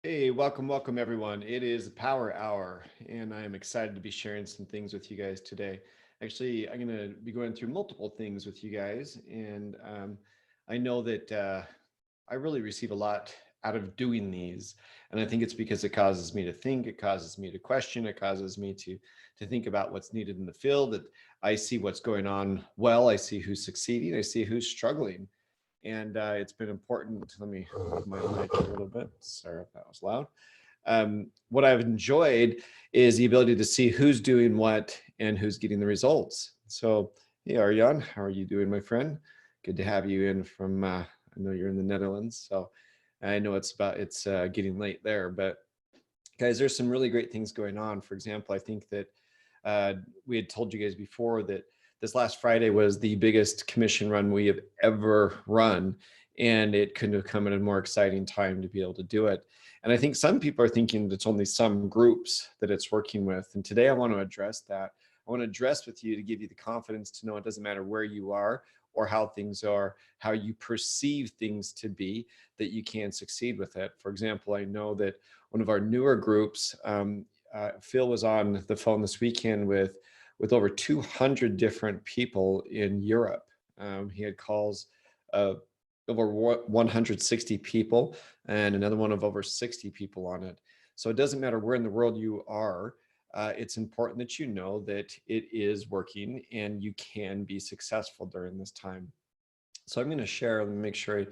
Hey, welcome everyone. It is Power Hour, and I am excited to be sharing some things with you guys today. Actually, I'm going to be going through multiple things with you guys, and I know that I really receive a lot out of doing these, and I think it's because it causes me to think, it causes me to question, it causes me to think about what's needed in the field. That I see what's going on well, I see who's succeeding, I see who's struggling. And it's been important. Let me move my mic a little bit. Sorry if that was loud. What I've enjoyed is the ability to see who's doing what and who's getting the results. So, hey, Arjan, how are you doing, my friend? Good to have you in from, I know you're in the Netherlands. So I know it's getting late there, but guys, there's some really great things going on. For example, I think that we had told you guys before that this last Friday was the biggest commission run we have ever run. And it couldn't have come at a more exciting time to be able to do it. And I think some people are thinking that it's only some groups that it's working with. And today I want to address that. I want to address with you to give you the confidence to know it doesn't matter where you are or how things are, how you perceive things to be, that you can succeed with it. For example, I know that one of our newer groups, Phil was on the phone this weekend with over 200 different people in Europe. He had calls of over 160 people and another one of over 60 people on it. So it doesn't matter where in the world you are. It's important that you know that it is working and you can be successful during this time. So I'm going to share, let me make sure I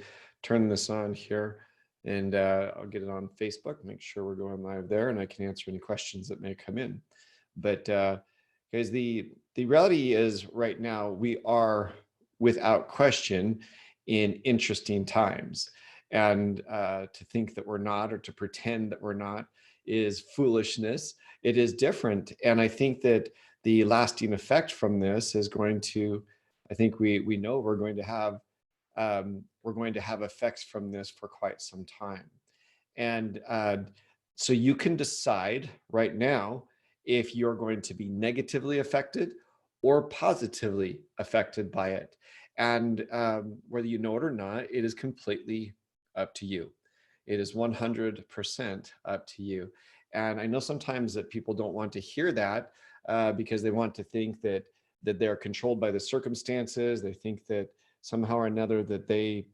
turn this on here, and I'll get it on Facebook, make sure we're going live there, and I can answer any questions that may come in. But guys, the reality is right now we are without question in interesting times. And to think that we're not, or to pretend that we're not, is foolishness. It is different. And I think that the lasting effect from this is going to, I think we know we're going to have effects from this for quite some time. And so you can decide right now if you're going to be negatively affected or positively affected by it. And whether you know it or not, it is completely up to you. It is 100% up to you. And I know sometimes that people don't want to hear that because they want to think that they're controlled by the circumstances. They think that somehow or another that they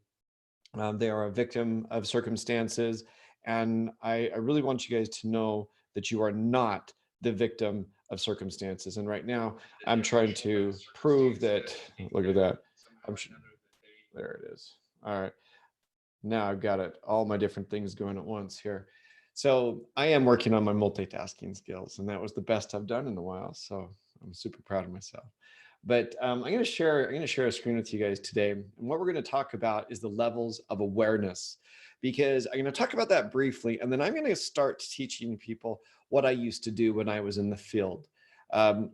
are a victim of circumstances. And I really want you guys to know that you are not the victim of circumstances. And right now, I'm trying to prove that. Look at that. I'm there it is. All right. Now I've got it. All my different things going at once here. So I am working on my multitasking skills, and that was the best I've done in a while. So I'm super proud of myself. But I'm going to share a screen with you guys today. And what we're going to talk about is the levels of awareness, because I'm going to talk about that briefly. And then I'm going to start teaching people what I used to do when I was in the field.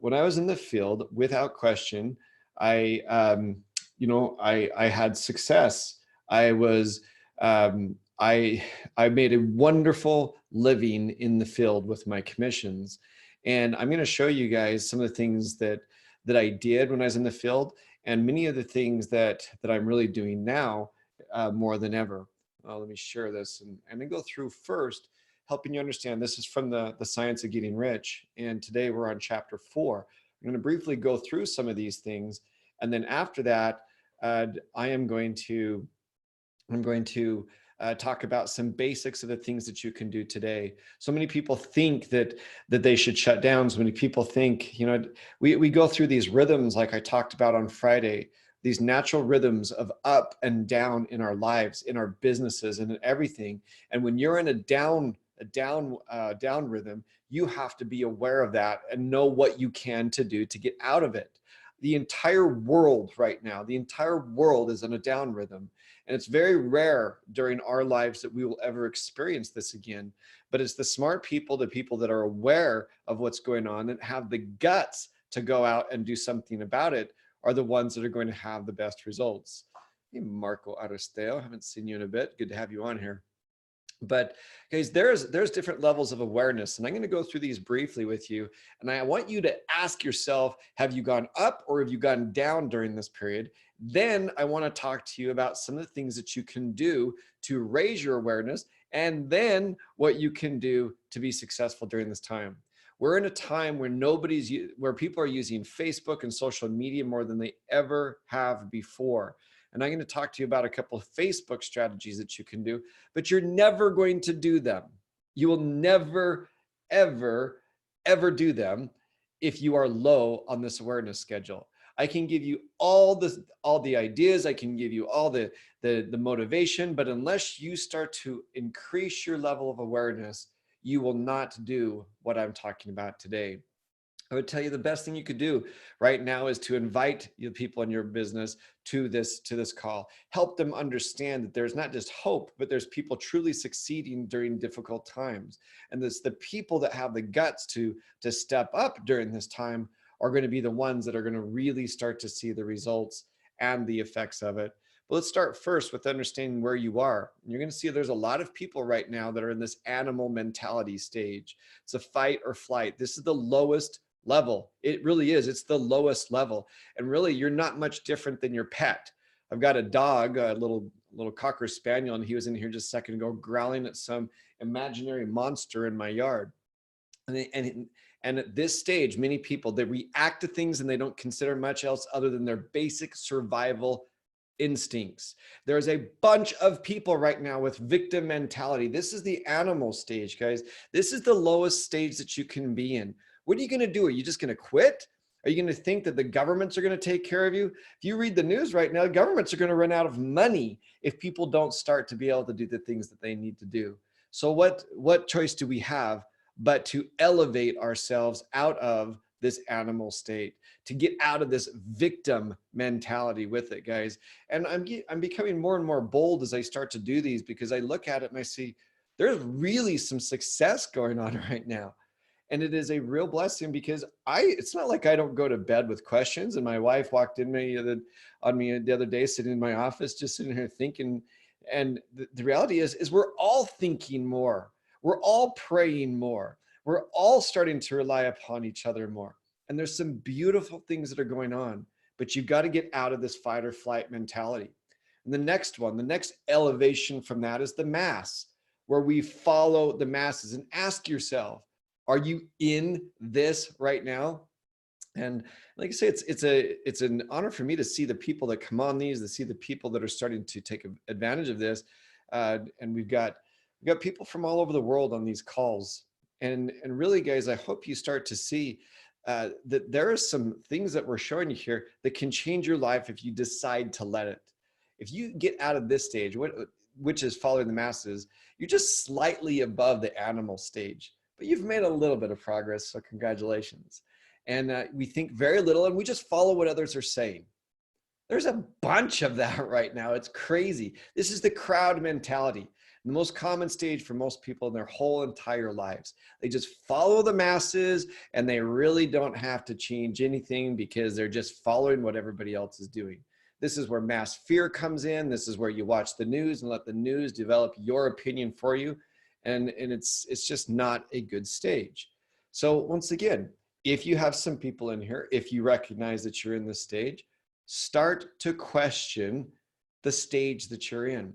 When I was in the field, without question, I, I had success. I was, I made a wonderful living in the field with my commissions. And I'm going to show you guys some of the things that I did when I was in the field, and many of the things that I'm really doing now more than ever. Let me share this and then go through first, helping you understand. This is from the Science of Getting Rich, and today we're on chapter 4. I'm going to briefly go through some of these things, and then after that, I'm going to talk about some basics of the things that you can do today. So many people think that they should shut down. So many people think, we go through these rhythms like I talked about on Friday, these natural rhythms of up and down in our lives, in our businesses, and in everything. And when you're in a down rhythm, you have to be aware of that and know what you can to do to get out of it. The entire world right now, the entire world is in a down rhythm. And it's very rare during our lives that we will ever experience this again. But it's the smart people, the people that are aware of what's going on and have the guts to go out and do something about it, are the ones that are going to have the best results. Hey, Marco Aristeo, haven't seen you in a bit. Good to have you on here. But guys, there's different levels of awareness, and I'm going to go through these briefly with you. And I want you to ask yourself, have you gone up or have you gone down during this period? Then I want to talk to you about some of the things that you can do to raise your awareness, and then what you can do to be successful during this time. We're in a time where where people are using Facebook and social media more than they ever have before. And I'm going to talk to you about a couple of Facebook strategies that you can do, but you're never going to do them. You will never, ever, ever do them if you are low on this awareness schedule. I can give you all the ideas, I can give you all the motivation, but unless you start to increase your level of awareness, you will not do what I'm talking about today. I would tell you the best thing you could do right now is to invite the people in your business to this call. Help them understand that there's not just hope, but there's people truly succeeding during difficult times. And the people that have the guts to step up during this time are going to be the ones that are going to really start to see the results and the effects of it. But let's start first with understanding where you are. You're going to see there's a lot of people right now that are in this animal mentality stage. It's a fight or flight. This is the lowest level. It really is. It's the lowest level. And really, you're not much different than your pet. I've got a dog, a little Cocker Spaniel, and he was in here just a second ago growling at some imaginary monster in my yard. And at this stage, many people, they react to things and they don't consider much else other than their basic survival instincts. There's a bunch of people right now with victim mentality. This is the animal stage, guys. This is the lowest stage that you can be in. What are you going to do? Are you just going to quit? Are you going to think that the governments are going to take care of you? If you read the news right now, governments are going to run out of money if people don't start to be able to do the things that they need to do. So what choice do we have but to elevate ourselves out of this animal state, to get out of this victim mentality with it, guys? And I'm becoming more and more bold as I start to do these, because I look at it and I see there's really some success going on right now. And it is a real blessing, because it's not like I don't go to bed with questions. And my wife walked on me the other day, sitting in my office, just sitting here thinking. And the reality is we're all thinking more. We're all praying more. We're all starting to rely upon each other more. And there's some beautiful things that are going on, but you've got to get out of this fight or flight mentality. And the next elevation from that is the mass, where we follow the masses. And ask yourself, are you in this right now? And like I say, it's an honor for me to see the people that come on these, to see the people that are starting to take advantage of this. And we've got people from all over the world on these calls. And really, guys, I hope you start to see that there are some things that we're showing you here that can change your life if you decide to let it. If you get out of this stage, which is following the masses, you're just slightly above the animal stage, but you've made a little bit of progress, so congratulations. And we think very little, and we just follow what others are saying. There's a bunch of that right now. It's crazy. This is the crowd mentality. The most common stage for most people in their whole entire lives. They just follow the masses, and they really don't have to change anything because they're just following what everybody else is doing. This is where mass fear comes in. This is where you watch the news and let the news develop your opinion for you. And it's just not a good stage. So once again, if you have some people in here, if you recognize that you're in this stage, start to question the stage that you're in.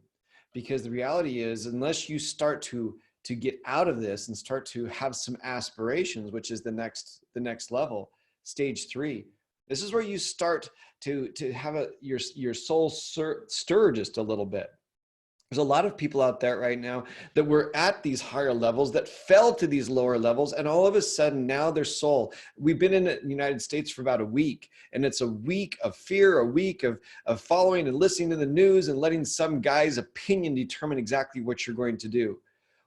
Because the reality is, unless you start to get out of this and start to have some aspirations, which is the next level, stage 3, this is where you start to have your soul stir just a little bit. There's a lot of people out there right now that were at these higher levels that fell to these lower levels, and all of a sudden now their soul, we've been in the United States for about a week, and it's a week of fear, a week of following and listening to the news and letting some guy's opinion determine exactly what you're going to do.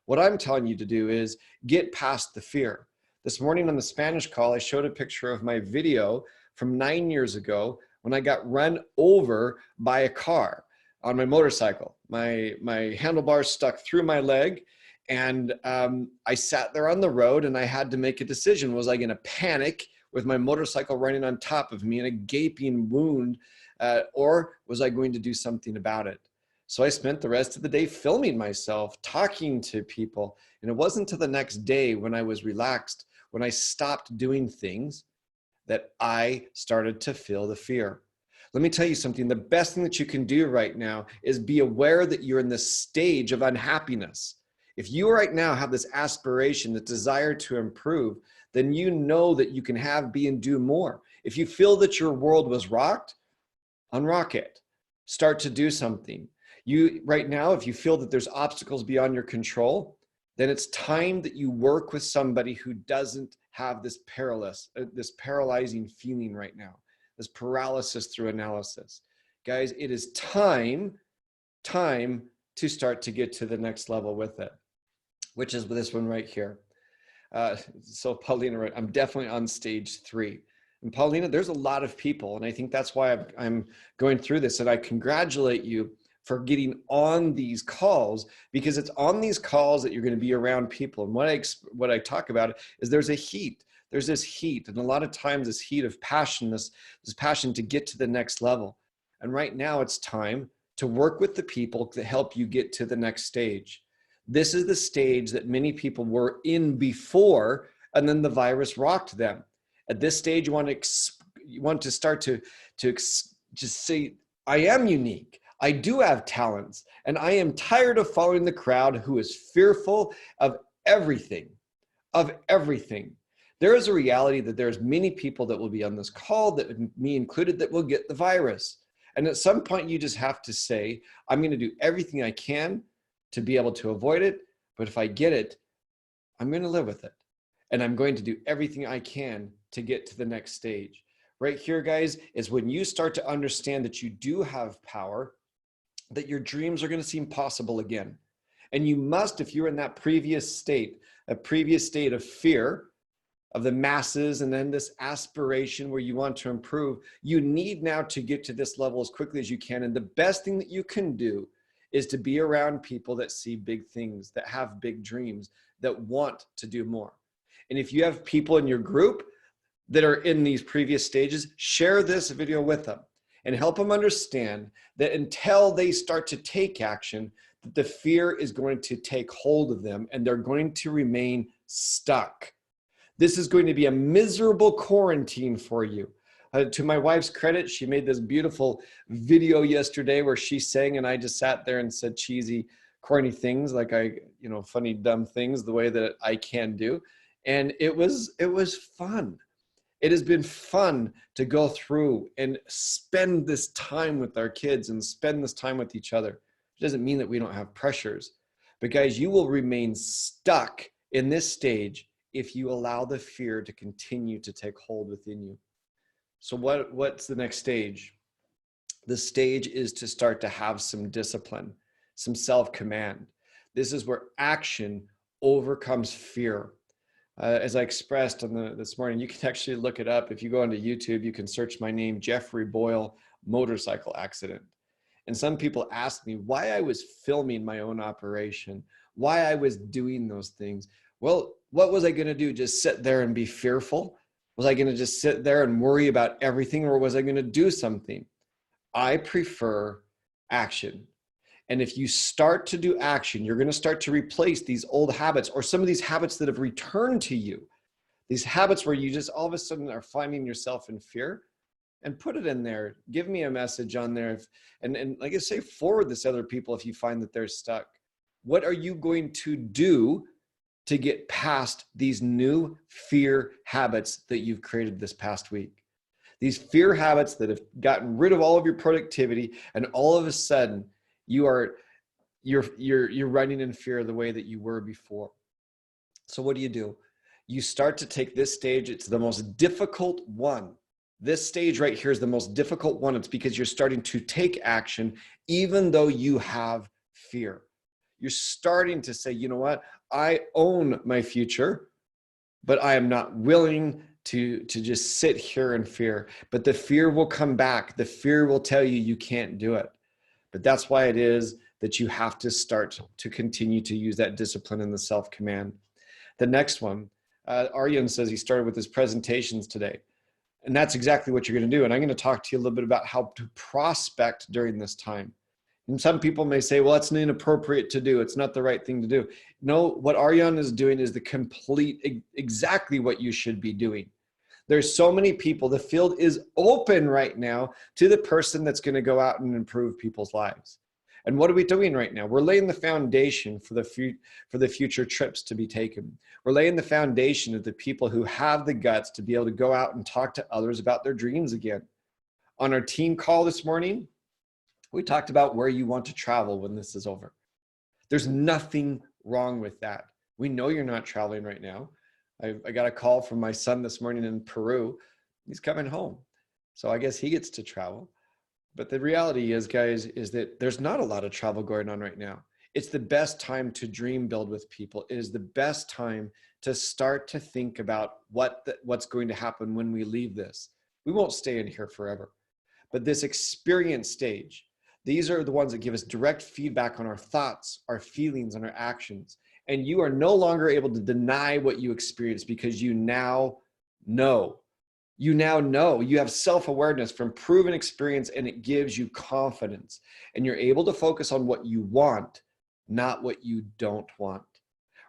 What I'm telling you to do is get past the fear. This morning on the Spanish call, I showed a picture of my video from 9 years ago when I got run over by a car on my motorcycle. My handlebars stuck through my leg, and I sat there on the road, and I had to make a decision. Was I going to panic with my motorcycle running on top of me in a gaping wound, or was I going to do something about it? So I spent the rest of the day filming myself, talking to people, and it wasn't until the next day when I was relaxed, when I stopped doing things, that I started to feel the fear. Let me tell you something. The best thing that you can do right now is be aware that you're in this stage of unhappiness. If you right now have this aspiration, this desire to improve, then you know that you can have, be, and do more. If you feel that your world was rocked, unrock it. Start to do something. You right now, if you feel that there's obstacles beyond your control, then it's time that you work with somebody who doesn't have this paralyzing feeling right now, this paralysis through analysis. Guys, it is time to start to get to the next level with it, which is this one right here. So Paulina, I'm definitely on stage 3. And Paulina, there's a lot of people, and I think that's why I'm going through this, and I congratulate you for getting on these calls, because it's on these calls that you're going to be around people. And what I talk about is there's this heat, and a lot of times this heat of passion, this passion to get to the next level. And right now it's time to work with the people to help you get to the next stage. This is the stage that many people were in before, and then the virus rocked them. At this stage, you want to start to just say, I am unique. I do have talents, and I am tired of following the crowd who is fearful of everything, There is a reality that there's many people that will be on this call, that me included, that will get the virus. And at some point, you just have to say, I'm going to do everything I can to be able to avoid it. But if I get it, I'm going to live with it. And I'm going to do everything I can to get to the next stage. Right here, guys, is when you start to understand that you do have power, that your dreams are going to seem possible again. And you must, if you're in that previous state of fear of the masses, and then this aspiration where you want to improve, you need now to get to this level as quickly as you can. And the best thing that you can do is to be around people that see big things, that have big dreams, that want to do more. And if you have people in your group that are in these previous stages, share this video with them and help them understand that until they start to take action, that the fear is going to take hold of them and they're going to remain stuck. This is going to be a miserable quarantine for you. To my wife's credit, she made this beautiful video yesterday where she sang, and I just sat there and said cheesy, corny things like funny, dumb things the way that I can do. And it was fun. It has been fun to go through and spend this time with our kids and spend this time with each other. It doesn't mean that we don't have pressures, but guys, you will remain stuck in this stage if you allow the fear to continue to take hold within you. So what's the next stage? The stage is to start to have some discipline, some self-command. This is where action overcomes fear. As I expressed this morning, you can actually look it up. If you go onto YouTube, you can search my name, Jeffery Boyle, motorcycle accident. And some people ask me why I was filming my own operation, why I was doing those things. Well, what was I going to do? Just sit there and be fearful? Was I going to just sit there and worry about everything, or was I going to do something? I prefer action. And if you start to do action, you're going to start to replace these old habits, or some of these habits that have returned to you, these habits where you just all of a sudden are finding yourself in fear, and put it in there. Give me a message on there. And like I say, forward this to other people if you find that they're stuck. What are you going to do to get past these new fear habits that you've created this past week? These fear habits that have gotten rid of all of your productivity, and all of a sudden you're running in fear the way that you were before. So what do? You start to take this stage. It's the most difficult one. This stage right here is the most difficult one. It's because you're starting to take action, even though you have fear. You're starting to say, you know what? I own my future, but I am not willing to just sit here in fear. But the fear will come back. The fear will tell you you can't do it. But that's why it is that you have to start to continue to use that discipline and the self-command. The next one, Aryan says he started with his presentations today. And that's exactly what you're going to do. And I'm going to talk to you a little bit about how to prospect during this time. And some people may say, well, it's inappropriate to do. It's not the right thing to do. No, what Aryan is doing is exactly what you should be doing. There's so many people. The field is open right now to the person that's going to go out and improve people's lives. And what are we doing right now? We're laying the foundation for the future trips to be taken. We're laying the foundation of the people who have the guts to be able to go out and talk to others about their dreams again. On our team call this morning, we talked about where you want to travel when this is over. There's nothing wrong with that. We know you're not traveling right now. I got a call from my son this morning in Peru. He's coming home. So I guess he gets to travel. But the reality is, guys, is that there's not a lot of travel going on right now. It's the best time to dream build with people. It is the best time to start to think about what's going to happen when we leave this. We won't stay in here forever. But this experience stage, these are the ones that give us direct feedback on our thoughts, our feelings, and our actions. And you are no longer able to deny what you experience because you now know. You now know. You have self-awareness from proven experience, and it gives you confidence. And you're able to focus on what you want, not what you don't want.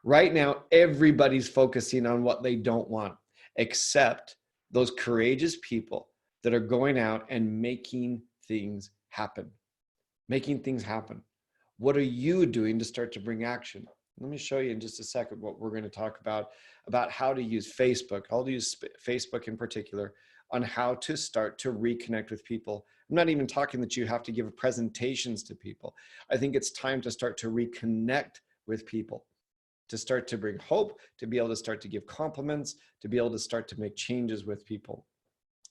Right now, everybody's focusing on what they don't want, except those courageous people that are going out and making things happen. Making things happen. What are you doing to start to bring action? Let me show you in just a second what we're going to talk about how to use Facebook, how to use Facebook in particular, on how to start to reconnect with people. I'm not even talking that you have to give presentations to people. I think it's time to start to reconnect with people, to start to bring hope, to be able to start to give compliments, to be able to start to make changes with people.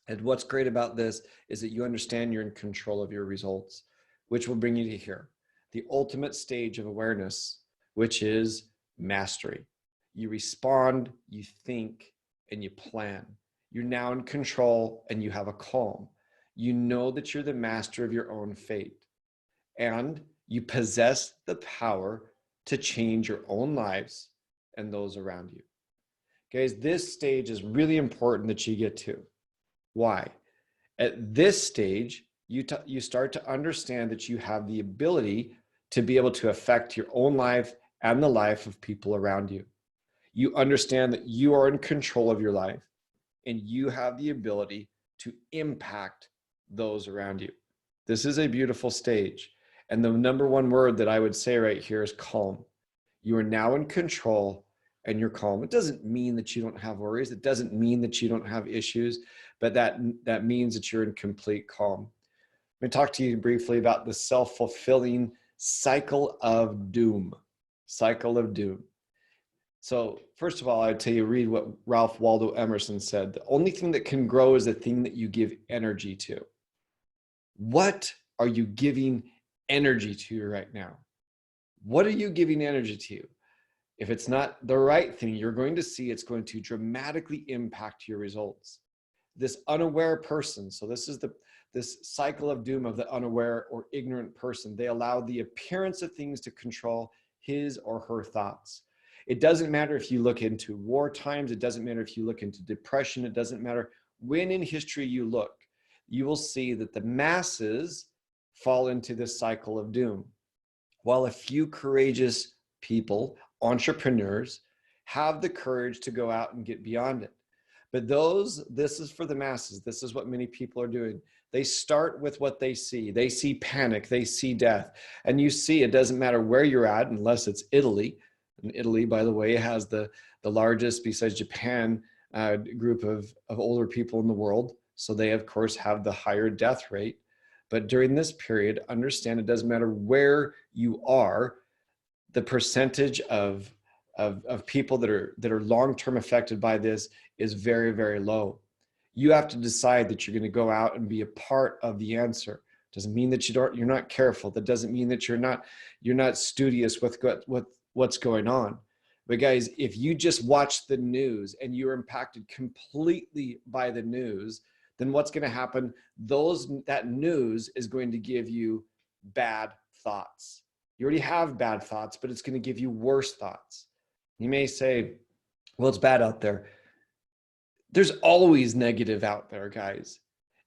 And what's great about this is that you understand you're in control of your results, which will bring you to here, the ultimate stage of awareness, which is mastery. You respond, you think, and you plan. You're now in control and you have a calm. You know that you're the master of your own fate, and you possess the power to change your own lives and those around you. Guys, this stage is really important that you get to. Why? At this stage, you start to understand that you have the ability to be able to affect your own life and the life of people around you. You understand that you are in control of your life, and you have the ability to impact those around you. This is a beautiful stage. And the number one word that I would say right here is calm. You are now in control and you're calm. It doesn't mean that you don't have worries. It doesn't mean that you don't have issues, but that means that you're in complete calm. I'm going to talk to you briefly about the self-fulfilling cycle of doom. Cycle of doom. So first of all, I'd tell you, read what Ralph Waldo Emerson said. The only thing that can grow is the thing that you give energy to. What are you giving energy to right now? What are you giving energy to? If it's not the right thing, you're going to see it's going to dramatically impact your results. This unaware person, so this is this cycle of doom of the unaware or ignorant person. They allow the appearance of things to control his or her thoughts. It doesn't matter if you look into war times. It doesn't matter if you look into depression. It doesn't matter when in history you look. You will see that the masses fall into this cycle of doom, while a few courageous people, entrepreneurs, have the courage to go out and get beyond it. But this is for the masses. This is what many people are doing. They start with what they see. They see panic, they see death. And you see, it doesn't matter where you're at, unless it's Italy. And Italy, by the way, has the largest, besides Japan, group of older people in the world. So they, of course, have the higher death rate. But during this period, understand it doesn't matter where you are, the percentage of people that are long-term affected by this is very, very low. You have to decide that you're going to go out and be a part of the answer. Doesn't mean that you're not careful. That doesn't mean that you're not studious with what's going on. But guys, if you just watch the news and you're impacted completely by the news, then what's going to happen? That news is going to give you bad thoughts. You already have bad thoughts, but it's going to give you worse thoughts. You may say, well, it's bad out there. There's always negative out there, guys.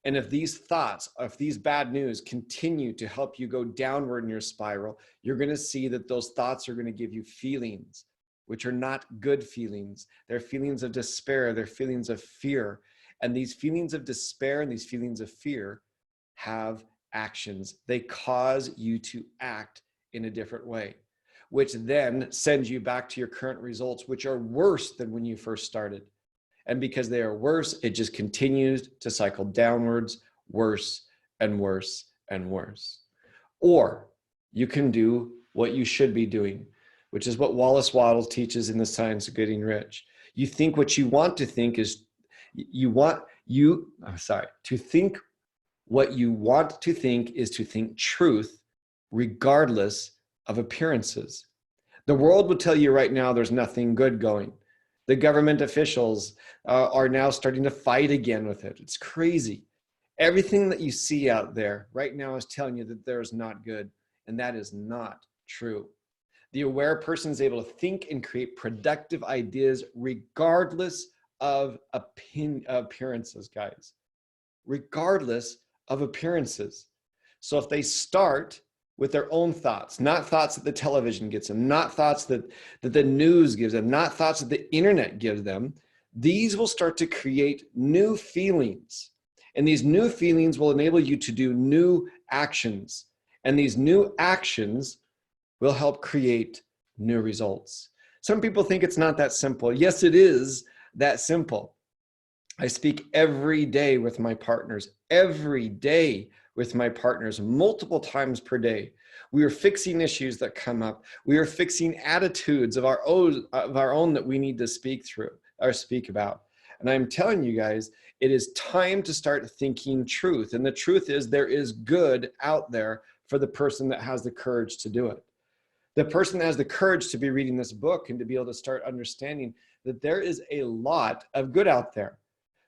And if these thoughts, if these bad news continue to help you go downward in your spiral, you're going to see that those thoughts are going to give you feelings, which are not good feelings. They're feelings of despair. They're feelings of fear. And these feelings of despair and these feelings of fear have actions. They cause you to act in a different way, which then sends you back to your current results, which are worse than when you first started. And because they are worse, it just continues to cycle downwards, worse and worse and worse. Or you can do what you should be doing, which is what Wallace Wattles teaches in The Science of Getting Rich. You think what you want to think is, to think what you want to think is to think truth, regardless of appearances. The world will tell you right now there's nothing good going. The government officials are now starting to fight again with it. It's crazy. Everything that you see out there right now is telling you that there is not good, and that is not true. The aware person is able to think and create productive ideas regardless of appearances, guys. Regardless of appearances. So if they start with their own thoughts, not thoughts that the television gets them, not thoughts that the news gives them, not thoughts that the internet gives them, these will start to create new feelings. And these new feelings will enable you to do new actions. And these new actions will help create new results. Some people think it's not that simple. Yes, it is that simple. I speak every day with my partners, multiple times per day. We are fixing issues that come up. We are fixing attitudes of our own that we need to speak through or speak about. And I'm telling you guys, it is time to start thinking truth. And the truth is there is good out there for the person that has the courage to do it. The person that has the courage to be reading this book and to be able to start understanding that there is a lot of good out there.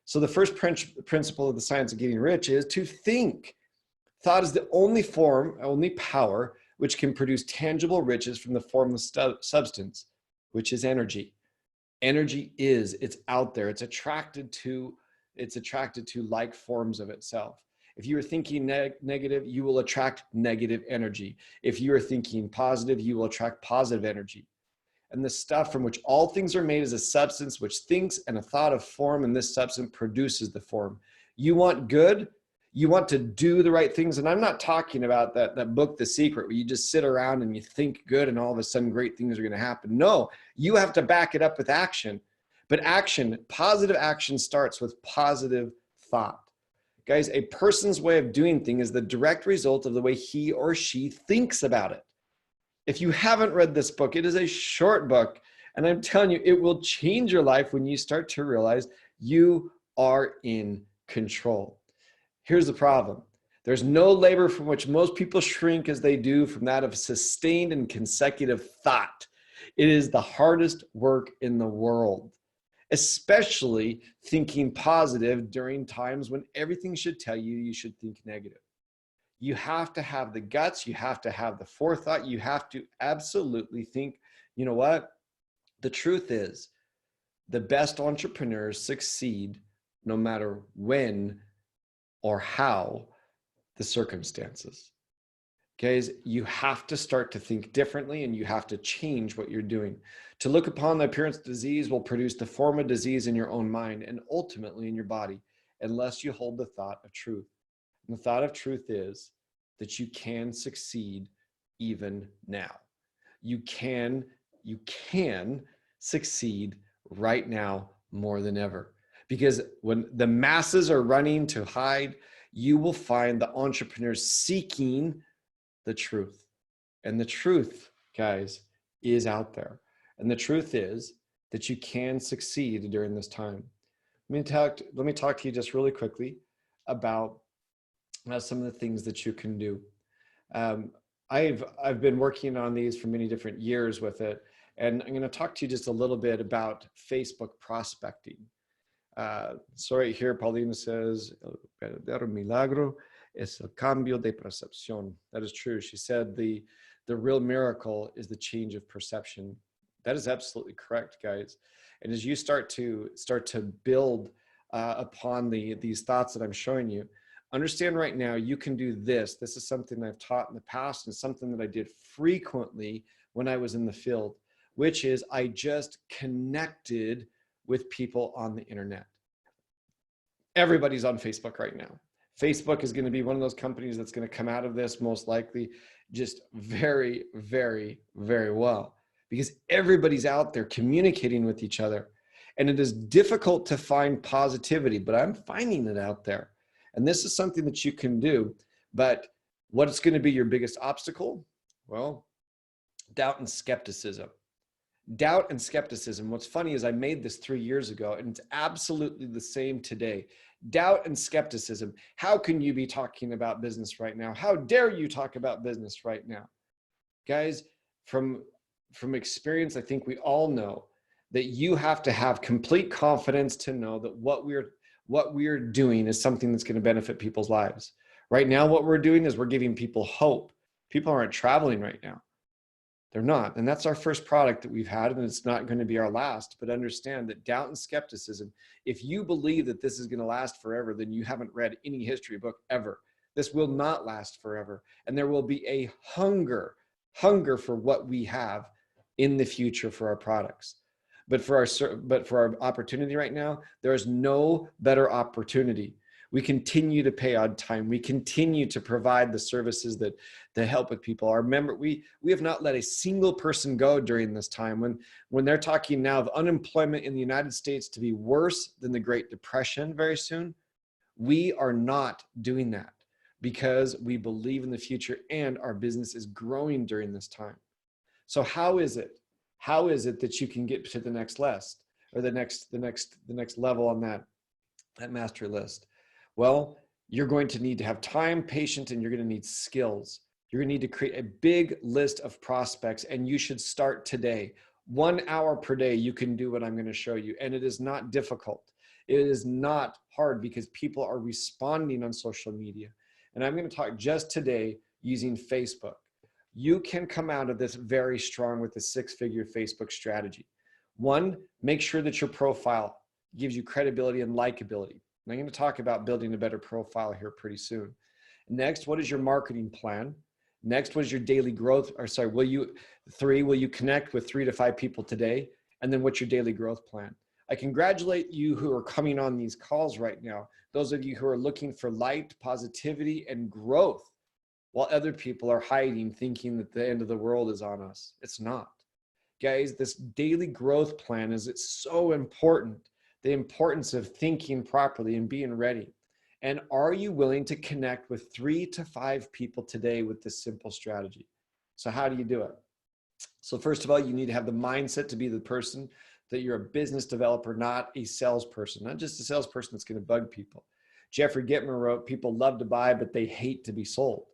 So the first principle of The Science of Getting Rich is to think. Thought is the only power which can produce tangible riches from the formless substance, which is energy. Energy it's out there. It's attracted to like forms of itself. If you are thinking negative, you will attract negative energy. If you are thinking positive, you will attract positive energy. And the stuff from which all things are made is a substance which thinks and a thought of form, and this substance produces the form. You want good, you want to do the right things. And I'm not talking about that book, The Secret, where you just sit around and you think good and all of a sudden great things are going to happen. No, you have to back it up with action. But positive action starts with positive thought. Guys, a person's way of doing things is the direct result of the way he or she thinks about it. If you haven't read this book, it is a short book, and I'm telling you, it will change your life when you start to realize you are in control. Here's the problem. There's no labor from which most people shrink as they do from that of sustained and consecutive thought. It is the hardest work in the world, especially thinking positive during times when everything should tell you you should think negative. You have to have the guts. You have to have the forethought. You have to absolutely think, you know what? The truth is, the best entrepreneurs succeed no matter when or how the circumstances. Guys, you have to start to think differently, and you have to change what you're doing. To look upon the appearance of disease will produce the form of disease in your own mind and ultimately in your body, unless you hold the thought of truth. And the thought of truth is that you can succeed even now. You can succeed right now more than ever. Because when the masses are running to hide, you will find the entrepreneurs seeking the truth. And the truth, guys, is out there. And the truth is that you can succeed during this time. Let me talk to you just really quickly about some of the things that you can do. I've been working on these for many different years with it, and I'm going to talk to you just a little bit about Facebook prospecting. So right here, Paulina says, "El verdadero milagro es el cambio de percepción." That is true. She said the real miracle is the change of perception. That is absolutely correct, guys. And as you start to build upon these thoughts that I'm showing you, understand right now you can do this. This is something I've taught in the past and something that I did frequently when I was in the field, which is I just connected with people on the internet. Everybody's on Facebook right now. Facebook is going to be one of those companies that's going to come out of this most likely just very, very, very well, because everybody's out there communicating with each other. And it is difficult to find positivity, but I'm finding it out there. And this is something that you can do. But what's going to be your biggest obstacle? Well, doubt and skepticism. Doubt and skepticism. What's funny is I made this 3 years ago, and it's absolutely the same today. Doubt and skepticism. How can you be talking about business right now? How dare you talk about business right now? Guys, from experience, I think we all know that you have to have complete confidence to know that what we're doing is something that's going to benefit people's lives. Right now, what we're doing is we're giving people hope. People aren't traveling right now. They're not. And that's our first product that we've had, and it's not going to be our last. But understand that doubt and skepticism, if you believe that this is going to last forever, then you haven't read any history book ever. This will not last forever. And there will be a hunger for what we have in the future for our products. But for our opportunity right now, there is no better opportunity. We continue to pay on time. We continue to provide the services that help with people. Remember, we have not let a single person go during this time. When they're talking now of unemployment in the United States to be worse than the Great Depression very soon, we are not doing that because we believe in the future and our business is growing during this time. So how is it that you can get to the next list or the next level on that mastery list? Well, you're going to need to have time, patience, and you're going to need skills. You're going to need to create a big list of prospects, and you should start today. 1 hour per day, you can do what I'm going to show you, and it is not difficult. It is not hard because people are responding on social media. And I'm going to talk just today using Facebook. You can come out of this very strong with a 6-figure Facebook strategy. 1, make sure that your profile gives you credibility and likability. And I'm going to talk about building a better profile here pretty soon. Next, what is your marketing plan? Next, what is your daily growth? Will you connect with 3 to 5 people today? And then what's your daily growth plan? I congratulate you who are coming on these calls right now. Those of you who are looking for light, positivity, and growth, while other people are hiding, thinking that the end of the world is on us. It's not. Guys, this daily growth plan it's so important. The importance of thinking properly and being ready. And are you willing to connect with 3 to 5 people today with this simple strategy? So how do you do it? So first of all, you need to have the mindset to be the person that you're a business developer, not a salesperson, not just a salesperson that's going to bug people. Jeffrey Boyle wrote, people love to buy, but they hate to be sold.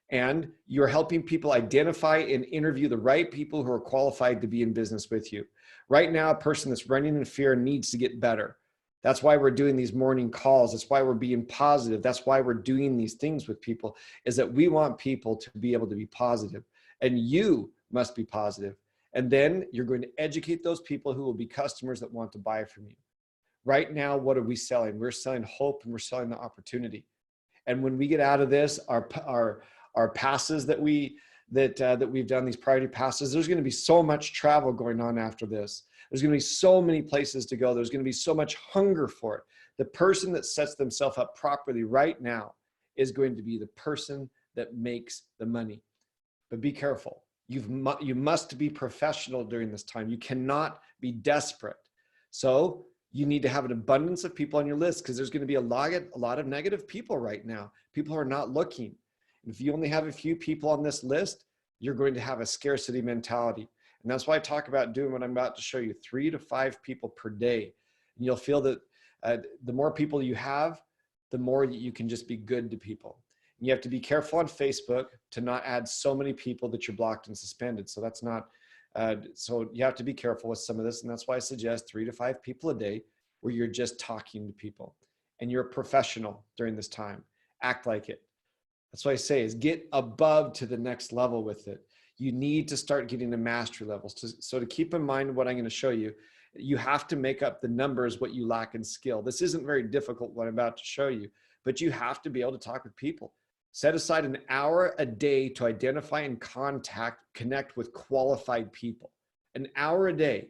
And you're helping people identify and interview the right people who are qualified to be in business with you. Right now, a person that's running in fear needs to get better. That's why we're doing these morning calls. That's why we're being positive. That's why we're doing these things with people, is that we want people to be able to be positive. And you must be positive. And then you're going to educate those people who will be customers that want to buy from you. Right now, what are we selling? We're selling hope and we're selling the opportunity. And when we get out of this, our passes that we've done, these priority passes, there's going to be so much travel going on after this. There's going to be so many places to go. There's going to be so much hunger for it. The person that sets themselves up properly right now is going to be the person that makes the money. But be careful. You must be professional during this time. You cannot be desperate. So you need to have an abundance of people on your list, because there's going to be a lot of negative people right now. People are not looking. If you only have a few people on this list, you're going to have a scarcity mentality. And that's why I talk about doing what I'm about to show you, 3 to 5 people per day. And you'll feel that the more people you have, the more you can just be good to people. And you have to be careful on Facebook to not add so many people that you're blocked and suspended. So that's not, so you have to be careful with some of this. And that's why I suggest 3 to 5 people a day where you're just talking to people. And you're a professional during this time. Act like it. That's what I say, is get above to the next level with it. You need to start getting to mastery levels. So to keep in mind what I'm going to show you, you have to make up the numbers what you lack in skill. This isn't very difficult what I'm about to show you, but you have to be able to talk with people. Set aside an hour a day to identify and connect with qualified people. An hour a day.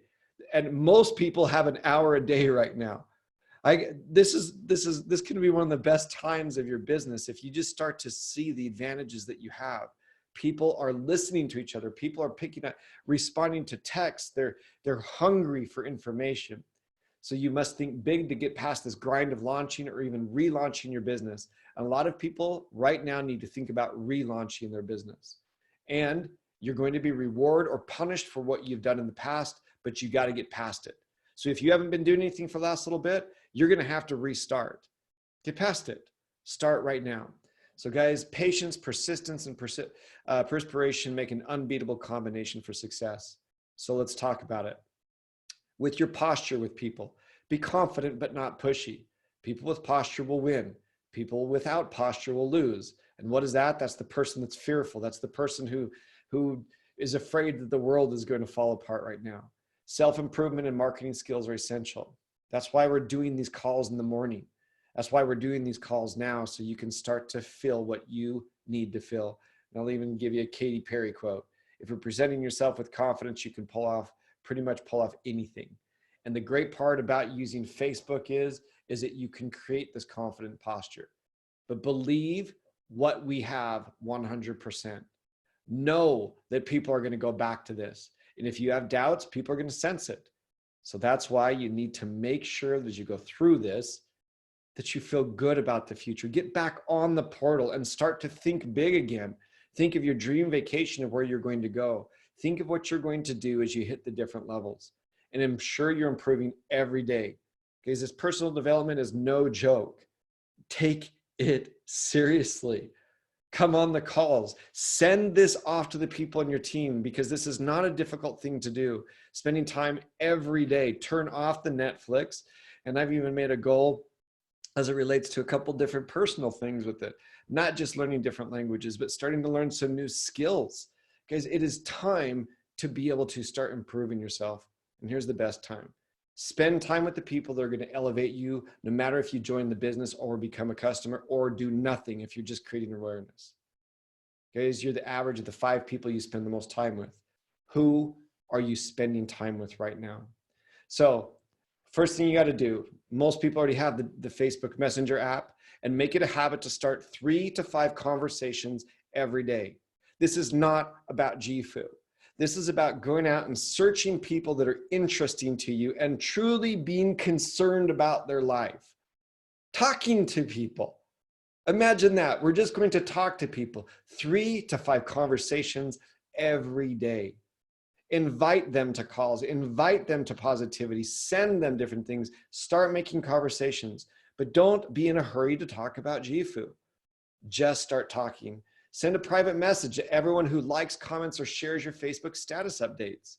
And most people have an hour a day right now. This can be one of the best times of your business if you just start to see the advantages that you have. People are listening to each other. People are picking up, responding to texts. They're hungry for information. So you must think big to get past this grind of launching or even relaunching your business. And a lot of people right now need to think about relaunching their business. And you're going to be rewarded or punished for what you've done in the past, but you got to get past it. So if you haven't been doing anything for the last little bit, you're going to have to restart. Get past it. Start right now. So guys, patience, persistence, and perspiration make an unbeatable combination for success. So let's talk about it. With your posture with people, be confident but not pushy. People with posture will win. People without posture will lose. And what is that? That's the person that's fearful. That's the person who is afraid that the world is going to fall apart right now. Self-improvement and marketing skills are essential. That's why we're doing these calls in the morning. That's why we're doing these calls now, so you can start to feel what you need to feel. And I'll even give you a Katy Perry quote. If you're presenting yourself with confidence, you can pretty much pull off anything. And the great part about using Facebook is that you can create this confident posture. But believe what we have 100%. Know that people are going to go back to this. And if you have doubts, people are going to sense it. So that's why you need to make sure that as you go through this, that you feel good about the future. Get back on the portal and start to think big again. Think of your dream vacation of where you're going to go. Think of what you're going to do as you hit the different levels. And I'm sure you're improving every day. Because this personal development is no joke. Take it seriously. Come on the calls. Send this off to the people on your team, because this is not a difficult thing to do. Spending time every day. Turn off the Netflix. And I've even made a goal as it relates to a couple different personal things with it. Not just learning different languages, but starting to learn some new skills. Guys, it is time to be able to start improving yourself. And here's the best time. Spend time with the people that are going to elevate you, no matter if you join the business or become a customer, or do nothing if you're just creating awareness. Guys, you're the average of the 5 people you spend the most time with. Who are you spending time with right now? So first thing you got to do, most people already have the Facebook Messenger app, and make it a habit to start 3 to 5 conversations every day. This is not about GFU. This is about going out and searching people that are interesting to you and truly being concerned about their life. Talking to people. Imagine that. We're just going to talk to people. 3 to 5 conversations every day. Invite them to calls. Invite them to positivity. Send them different things. Start making conversations. But don't be in a hurry to talk about GFU. Just start talking. Send a private message to everyone who likes, comments, or shares your Facebook status updates.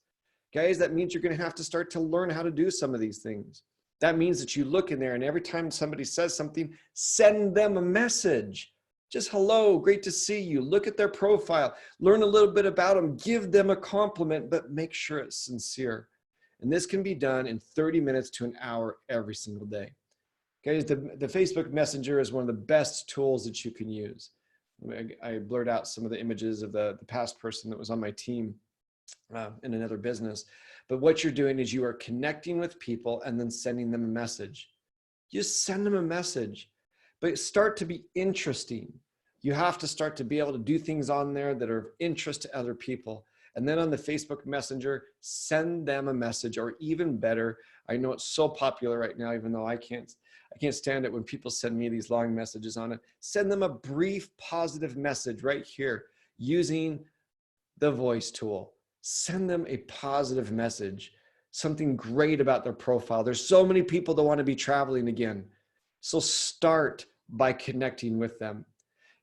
Guys, that means you're going to have to start to learn how to do some of these things. That means that you look in there, and every time somebody says something, send them a message. Just hello, great to see you. Look at their profile, learn a little bit about them, give them a compliment, but make sure it's sincere. And this can be done in 30 minutes to an hour every single day. Guys, the Facebook Messenger is one of the best tools that you can use. I blurred out some of the images of the past person that was on my team in another business. But what you're doing is you are connecting with people and then sending them a message. Just send them a message, but start to be interesting. You have to start to be able to do things on there that are of interest to other people. And then on the Facebook Messenger, send them a message, or even better, I know it's so popular right now, even though I can't stand it when people send me these long messages on it. Send them a brief positive message right here using the voice tool. Send them a positive message, something great about their profile. There's so many people that want to be traveling again. So start by connecting with them.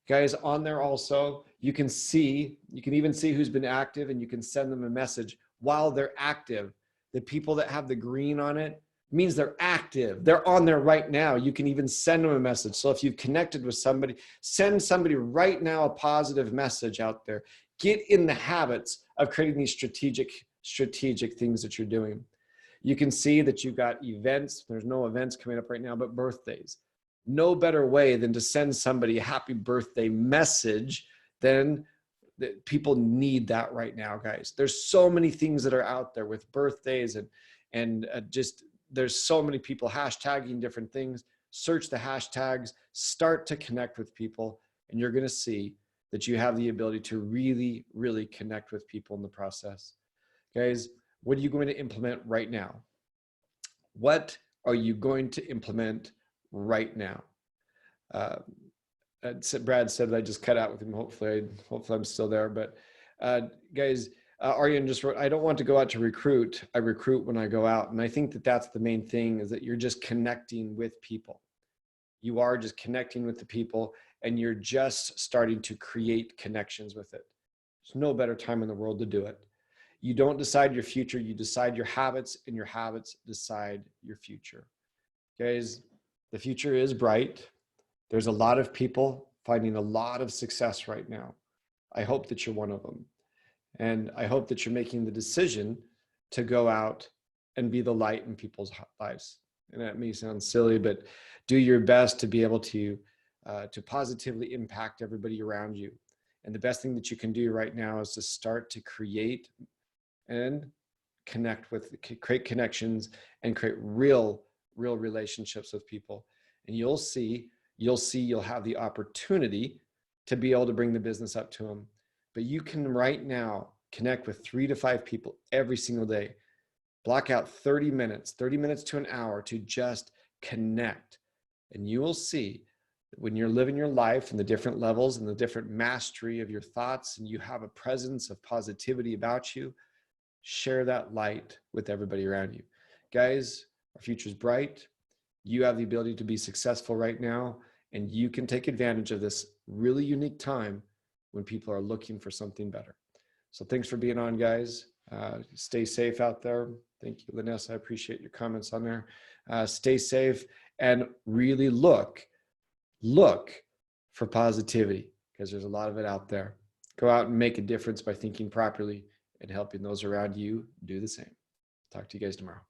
Guys, on there also, you can even see who's been active, and you can send them a message while they're active. The people that have the green on it means they're active. They're on there right now. You can even send them a message. So if you've connected with somebody, send somebody right now a positive message out there. Get in the habits of creating these strategic things that you're doing. You can see that you've got events. There's no events coming up right now, but birthdays. No better way than to send somebody a happy birthday message than that. People need that right now, guys. There's so many things that are out there with birthdays and just there's so many people hashtagging different things. Search the hashtags, start to connect with people, and you're going to see that you have the ability to really, really connect with people in the process. Guys, what are you going to implement right now? What are you going to implement right now? Brad said that I just cut out with him. Hopefully I'm still there. But guys, Aryan just wrote, I don't want to go out to recruit. I recruit when I go out. And I think that that's the main thing, is that you're just connecting with people. You are just connecting with the people, and you're just starting to create connections with it. There's no better time in the world to do it. You don't decide your future, you decide your habits, and your habits decide your future. Guys, the future is bright. There's a lot of people finding a lot of success right now. I hope that you're one of them. And I hope that you're making the decision to go out and be the light in people's lives. And that may sound silly, but do your best to be able to positively impact everybody around you. And the best thing that you can do right now is to start to create and create connections and create real relationships with people. And you'll see you'll have the opportunity to be able to bring the business up to them. But you can right now connect with 3 to 5 people every single day. Block out 30 minutes to an hour to just connect. And you will see that when you're living your life in the different levels and the different mastery of your thoughts, and you have a presence of positivity about you, share that light with everybody around you. Guys, our future's bright. You have the ability to be successful right now, and you can take advantage of this really unique time when people are looking for something better. So thanks for being on, guys. Stay safe out there. Thank you, Vanessa. I appreciate your comments on there. Stay safe and really look for positivity, because there's a lot of it out there. Go out and make a difference by thinking properly and helping those around you do the same. Talk to you guys tomorrow.